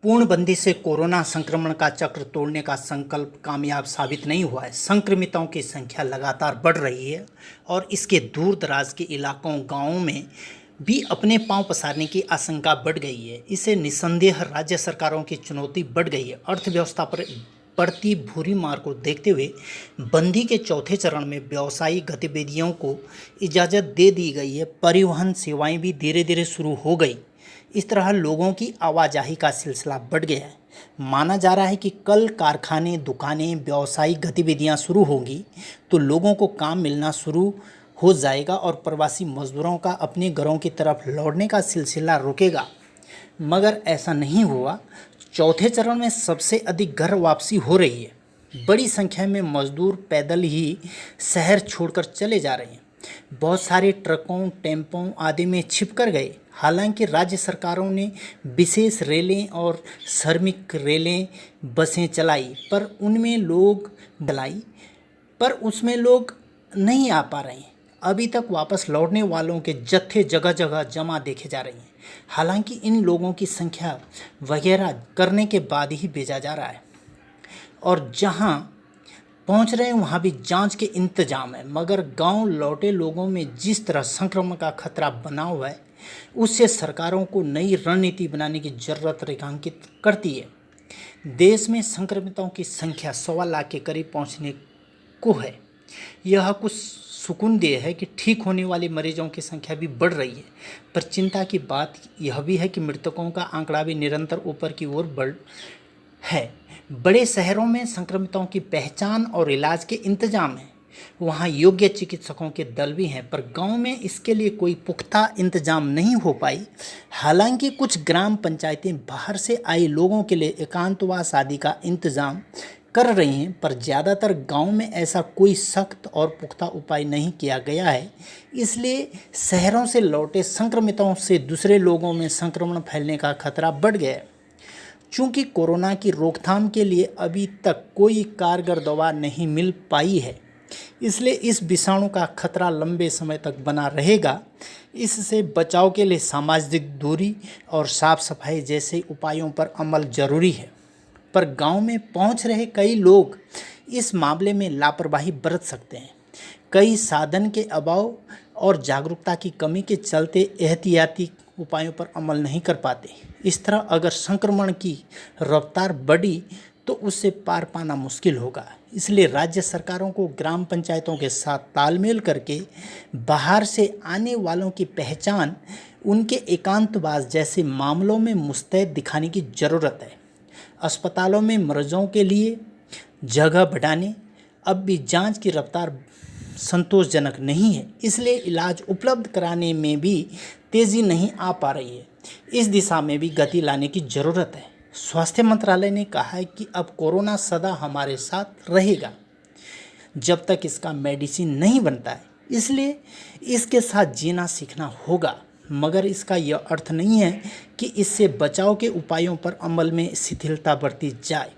पूर्णबंदी से कोरोना संक्रमण का चक्र तोड़ने का संकल्प कामयाब साबित नहीं हुआ है। संक्रमितों की संख्या लगातार बढ़ रही है और इसके दूर दराज के इलाकों गांवों में भी अपने पांव पसारने की आशंका बढ़ गई है। इससे निस्संदेह राज्य सरकारों की चुनौती बढ़ गई है। अर्थव्यवस्था पर पड़ती भूरी मार को देखते हुए बंदी के चौथे चरण में व्यावसायिक गतिविधियों को इजाज़त दे दी गई है। परिवहन सेवाएं भी धीरे धीरे शुरू हो गई। इस तरह लोगों की आवाजाही का सिलसिला बढ़ गया है। माना जा रहा है कि कल कारखाने, दुकानें, व्यावसायिक गतिविधियां शुरू होंगी तो लोगों को काम मिलना शुरू हो जाएगा और प्रवासी मजदूरों का अपने घरों की तरफ लौटने का सिलसिला रुकेगा। मगर ऐसा नहीं हुआ। चौथे चरण में सबसे अधिक घर वापसी हो रही है। बड़ी संख्या में मजदूर पैदल ही शहर छोड़कर चले जा रहे हैं। बहुत सारे ट्रकों, टेम्पों आदि में छिपकर गए। हालांकि राज्य सरकारों ने विशेष रेलें और श्रमिक रेलें, बसें चलाई, पर उसमें लोग नहीं आ पा रहे हैं। अभी तक वापस लौटने वालों के जत्थे जगह जगह जमा देखे जा रहे हैं। हालांकि इन लोगों की संख्या वगैरह करने के बाद ही भेजा जा रहा है और जहां पहुंच रहे हैं वहाँ भी जांच के इंतजाम है। मगर गांव लौटे लोगों में जिस तरह संक्रमण का खतरा बना हुआ है, उससे सरकारों को नई रणनीति बनाने की जरूरत रेखांकित करती है। देश में संक्रमितों की संख्या 1.25 लाख के करीब पहुंचने को है। यह कुछ सुकूनदेह है कि ठीक होने वाले मरीजों की संख्या भी बढ़ रही है, पर चिंता की बात यह भी है कि मृतकों का आंकड़ा भी निरंतर ऊपर की ओर बढ़ है। बड़े शहरों में संक्रमितों की पहचान और इलाज के इंतजाम हैं। वहाँ योग्य चिकित्सकों के दल भी हैं, पर गांव में इसके लिए कोई पुख्ता इंतजाम नहीं हो पाई। हालांकि कुछ ग्राम पंचायतें बाहर से आए लोगों के लिए एकांतवास आदि का इंतजाम कर रही हैं, पर ज़्यादातर गांव में ऐसा कोई सख्त और पुख्ता उपाय नहीं किया गया है। इसलिए शहरों से लौटे संक्रमितों से दूसरे लोगों में संक्रमण फैलने का खतरा बढ़ गया है। चूँकि कोरोना की रोकथाम के लिए अभी तक कोई कारगर दवा नहीं मिल पाई है, इसलिए इस विषाणु का खतरा लंबे समय तक बना रहेगा। इससे बचाव के लिए सामाजिक दूरी और साफ सफाई जैसे उपायों पर अमल जरूरी है। पर गांव में पहुंच रहे कई लोग इस मामले में लापरवाही बरत सकते हैं। कई साधन के अभाव और जागरूकता की कमी के चलते एहतियाती उपायों पर अमल नहीं कर पाते। इस तरह अगर संक्रमण की रफ्तार बढ़ी तो उससे पार पाना मुश्किल होगा। इसलिए राज्य सरकारों को ग्राम पंचायतों के साथ तालमेल करके बाहर से आने वालों की पहचान, उनके एकांतवास जैसे मामलों में मुस्तैद दिखाने की ज़रूरत है। अस्पतालों में मरीजों के लिए जगह बढ़ाने, अब भी जांच की रफ्तार संतोषजनक नहीं है, इसलिए इलाज उपलब्ध कराने में भी तेज़ी नहीं आ पा रही है। इस दिशा में भी गति लाने की ज़रूरत है। स्वास्थ्य मंत्रालय ने कहा है कि अब कोरोना सदा हमारे साथ रहेगा जब तक इसका मेडिसिन नहीं बनता है, इसलिए इसके साथ जीना सीखना होगा। मगर इसका यह अर्थ नहीं है कि इससे बचाव के उपायों पर अमल में शिथिलता बरती जाए।